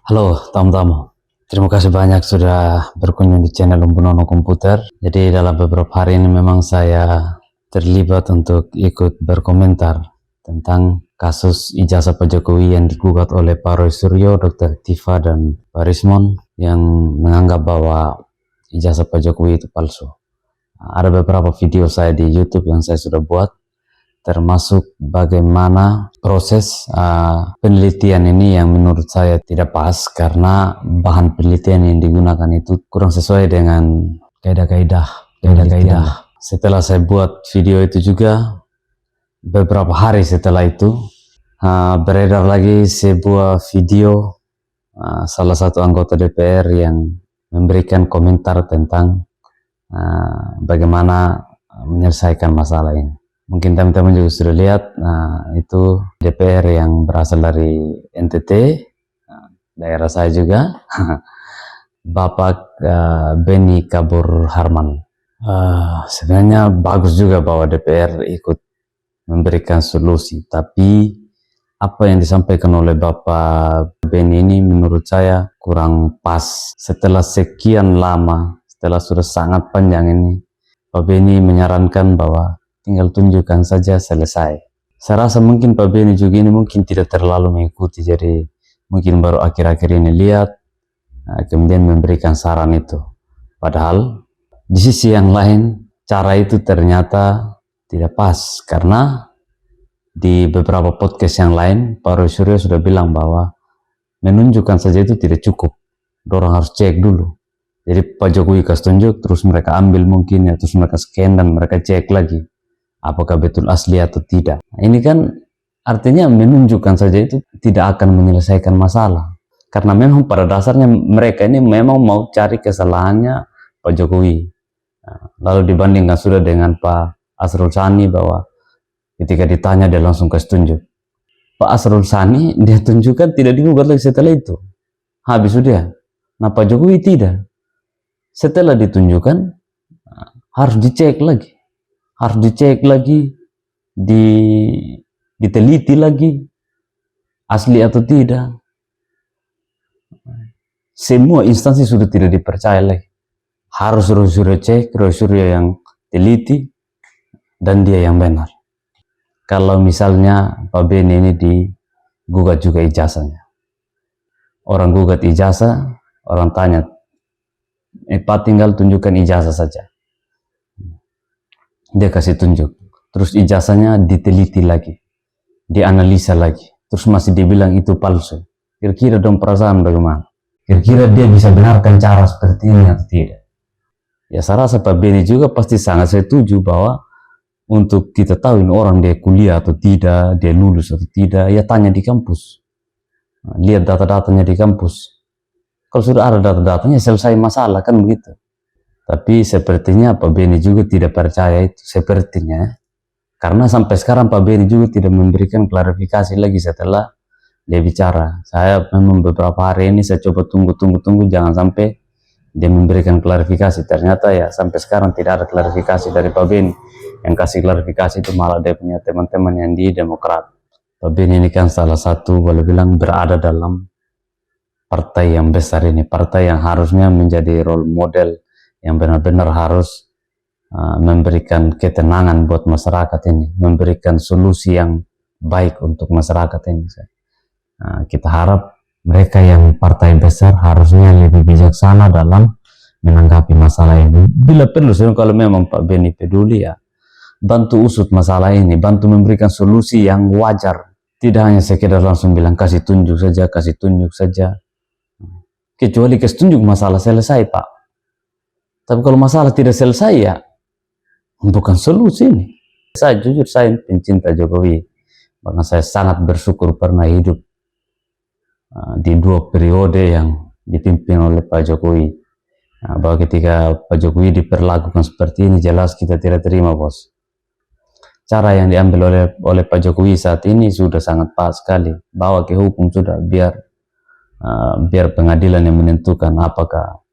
Halo tamu-tamu, terima kasih banyak sudah berkunjung di channel Umbunono Komputer. Jadi dalam beberapa hari ini memang saya terlibat untuk ikut berkomentar tentang kasus ijazah Pak Jokowi yang digugat oleh Pak Roy Suryo, Dr. Tifa, dan Pak Rismon yang menganggap bahwa ijazah Pak Jokowi itu palsu. Ada beberapa video saya di YouTube yang saya sudah buat, termasuk bagaimana proses penelitian ini yang menurut saya tidak pas karena bahan penelitian yang digunakan itu kurang sesuai dengan kaidah-kaidah. Setelah saya buat video itu juga, beberapa hari setelah itu beredar lagi sebuah video salah satu anggota DPR yang memberikan komentar tentang bagaimana menyelesaikan masalah ini. Mungkin teman-teman juga sudah lihat, itu DPR yang berasal dari NTT, daerah saya juga, Bapak Beni Kabur Harman. Sebenarnya bagus juga bahwa DPR ikut memberikan solusi, tapi apa yang disampaikan oleh Bapak Beni ini menurut saya kurang pas. Setelah sekian lama, setelah sudah sangat panjang ini, Pak Beni menyarankan bahwa tinggal tunjukkan saja, selesai. Saya rasa mungkin Pak Beni juga ini mungkin tidak terlalu mengikuti, jadi mungkin baru akhir-akhir ini lihat, kemudian memberikan saran itu. Padahal di sisi yang lain, cara itu ternyata tidak pas, karena di beberapa podcast yang lain, Pak Roy Suryo sudah bilang bahwa menunjukkan saja itu tidak cukup. Dorang harus cek dulu. Jadi Pak Jokowi kasih tunjuk, terus mereka ambil mungkin, ya, terus mereka scan dan mereka cek lagi apakah betul asli atau tidak. Ini kan artinya menunjukkan saja itu tidak akan menyelesaikan masalah. Karena memang pada dasarnya mereka ini memang mau cari kesalahannya Pak Jokowi. Lalu dibandingkan sudah dengan Pak Asrul Sani bahwa ketika ditanya dia langsung kasih tunjuk. Pak Asrul Sani dia tunjukkan tidak digugat lagi setelah itu. Habis sudah. Nah Pak Jokowi tidak. Setelah ditunjukkan harus dicek lagi. Harus dicek lagi, diteliti lagi, asli atau tidak. Semua instansi sudah tidak dipercaya lagi. Harus Roy Suryo cek, Roy Suryo yang teliti, dan dia yang benar. Kalau misalnya Pak Beni ini digugat juga ijazahnya. Orang gugat ijazah, orang tanya, Pak tinggal tunjukkan ijazah saja. Dia kasih tunjuk, terus ijazahnya diteliti lagi, dianalisa lagi, terus masih dibilang itu palsu. Kira-kira dong perasaan bagaimana? Kira-kira dia bisa benarkan cara seperti ini atau tidak? Ya saya rasa Pak Beni juga pasti sangat setuju bahwa untuk kita tahu ini orang dia kuliah atau tidak, dia lulus atau tidak, ya tanya di kampus, lihat data-datanya di kampus. Kalau sudah ada data-datanya, selesai masalah, kan begitu. Tapi sepertinya Pak Beni juga tidak percaya itu, sepertinya. Karena sampai sekarang Pak Beni juga tidak memberikan klarifikasi lagi setelah dia bicara. Saya memang beberapa hari ini saya coba tunggu, jangan sampai dia memberikan klarifikasi. Ternyata ya sampai sekarang tidak ada klarifikasi dari Pak Beni. Yang kasih klarifikasi itu malah dia punya teman-teman yang di Demokrat. Pak Beni ini kan salah satu, boleh bilang, berada dalam partai yang besar ini. Partai yang harusnya menjadi role model, yang benar-benar harus memberikan ketenangan buat masyarakat ini, memberikan solusi yang baik untuk masyarakat ini. Kita harap mereka yang partai besar harusnya lebih bijaksana dalam menanggapi masalah ini. Bila perlu, kalau memang Pak Beni peduli, ya bantu usut masalah ini, bantu memberikan solusi yang wajar. Tidak hanya sekedar langsung bilang kasih tunjuk saja, kasih tunjuk saja. Kecuali kasih tunjuk masalah selesai, Pak. Tapi kalau masalah tidak selesai, ya bukan solusi ini. Saya jujur, saya pencinta Jokowi. Bahkan saya sangat bersyukur pernah hidup di dua periode yang dipimpin oleh Pak Jokowi. Bahwa ketika Pak Jokowi diperlakukan seperti ini, jelas kita tidak terima, bos. Cara yang diambil oleh Pak Jokowi saat ini sudah sangat pas sekali. Bawa ke hukum sudah, biar pengadilan yang menentukan apakah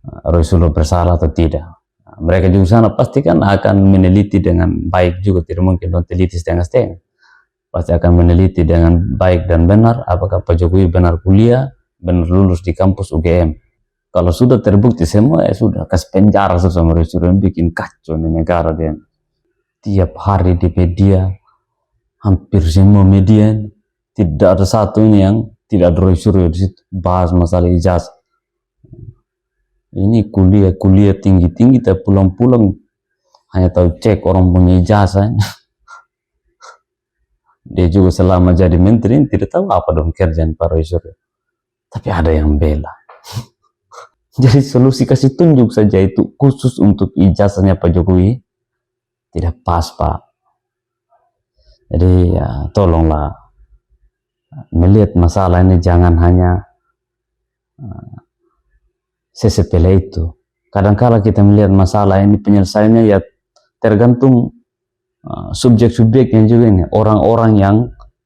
Roy Suryo bersalah atau tidak. Mereka juga sana pasti kan akan meneliti dengan baik juga, tidak mungkin teliti setengah-setengah. Pasti akan meneliti dengan baik dan benar apakah Pak Jokowi benar kuliah benar lulus di kampus UGM. Kalau sudah terbukti semua, ya sudah kasih penjara sama Roy Suryo, bikin kacau di negara dia. Tiap hari di media, hampir semua media, tidak ada satu ini yang tidak ada Roy Suryo di situ bahas masalah ijazah. Ini kuliah tinggi-tinggi, tapi pulang-pulang hanya tahu cek orang punya ijazah. Dia juga selama jadi menteri tidak tahu apa dong kerjaan Pak Roy Suryo. Tapi ada yang bela. Jadi solusi kasih tunjuk saja itu khusus untuk ijazahnya Pak Jokowi tidak pas, Pak. Jadi ya tolonglah melihat masalah ini, jangan hanya sesepele itu. Kadang-kala kita melihat masalah ini penyelesaiannya ya tergantung subjek-subjeknya juga ini, orang-orang yang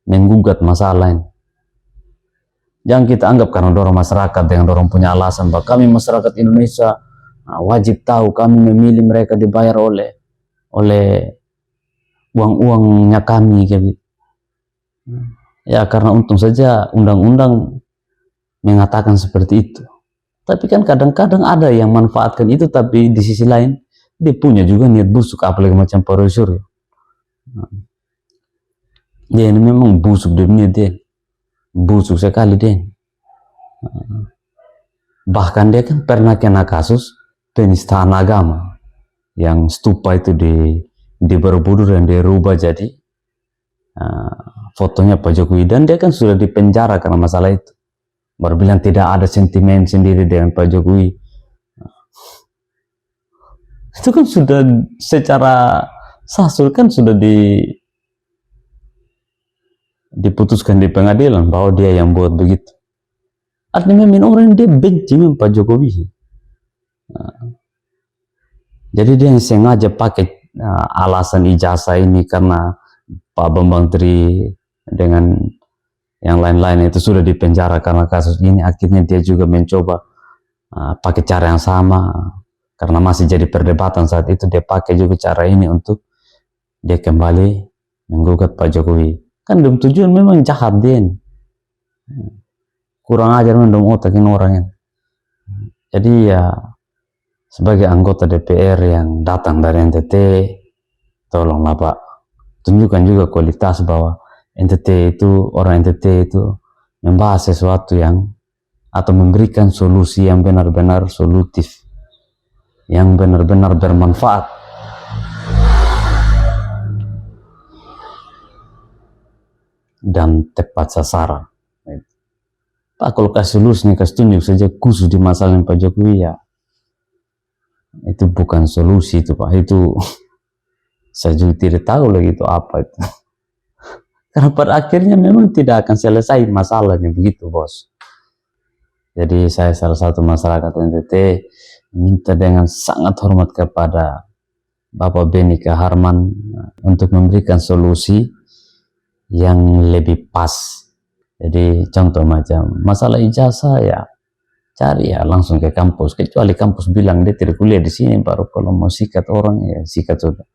menggugat masalah ini. Jangan kita anggap karena dorong masyarakat dengan dorong punya alasan bahwa kami masyarakat Indonesia wajib tahu, kami memilih mereka dibayar oleh uang-uangnya kami gitu. Ya karena untung saja undang-undang mengatakan seperti itu. Tapi kan kadang-kadang ada yang manfaatkan itu, tapi di sisi lain dia punya juga niat busuk, apalagi macam Pak Roy Suryo. Dia ini memang busuk dunia dia. Busuk sekali dia. Bahkan dia kan pernah kena kasus penistaan agama, yang stupa itu di Borobudur yang dia rubah jadi fotonya Pak Jokowi, dan dia kan sudah dipenjara karena masalah itu. Baru bilang tidak ada sentimen sendiri dengan Pak Jokowi. Itu kan sudah secara sahsul kan sudah diputuskan di pengadilan bahwa dia yang buat begitu. Artinya memang orang dia benci memang Pak Jokowi. Jadi dia sengaja pakai alasan ijazah ini karena Pak Bambang Tri dengan yang lain-lain itu sudah dipenjara karena kasus ini. Akhirnya dia juga mencoba pakai cara yang sama karena masih jadi perdebatan saat itu. Dia pakai juga cara ini untuk dia kembali menggugat Pak Jokowi. Kan demi tujuan memang jahat dia. Kurang ajar memang otakin orangnya. Jadi ya sebagai anggota DPR yang datang dari NTT, tolonglah Pak, tunjukkan juga kualitas bahwa NTT itu, orang NTT itu membahas sesuatu yang atau memberikan solusi yang benar-benar solutif, yang benar-benar bermanfaat. Dan tepat sasaran. Pak, kalau kasih lulus nih, kasih tunjuk saja khusus di masalah Pak Jokowi, ya itu bukan solusi itu Pak. Itu saya juga tidak tahu lagi itu apa itu. Karena pada akhirnya memang tidak akan selesai masalahnya begitu, Bos. Jadi saya salah satu masyarakat NTT minta dengan sangat hormat kepada Bapak Benny Kaharman untuk memberikan solusi yang lebih pas. Jadi contoh macam masalah ijazah, ya cari ya langsung ke kampus, kecuali kampus bilang dia tidak kuliah di sini, baru kalau mau sikat orang ya sikat sudah.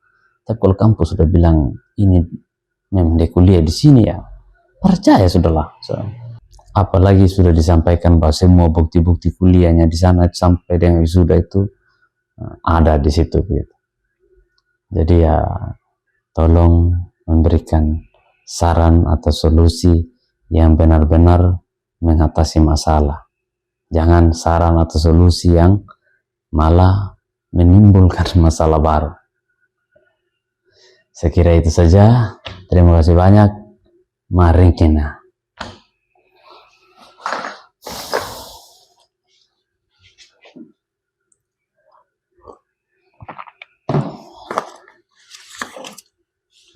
Tapi kalau kampus sudah bilang ini memang dia kuliah di sini, ya percaya sudahlah. Apalagi sudah disampaikan bahwa semua bukti-bukti kuliahnya di sana sampai dengan wisuda itu ada di situ gitu. Jadi ya tolong memberikan saran atau solusi yang benar-benar mengatasi masalah. Jangan saran atau solusi yang malah menimbulkan masalah baru. Saya kira itu saja. Terima kasih banyak. Mari kita.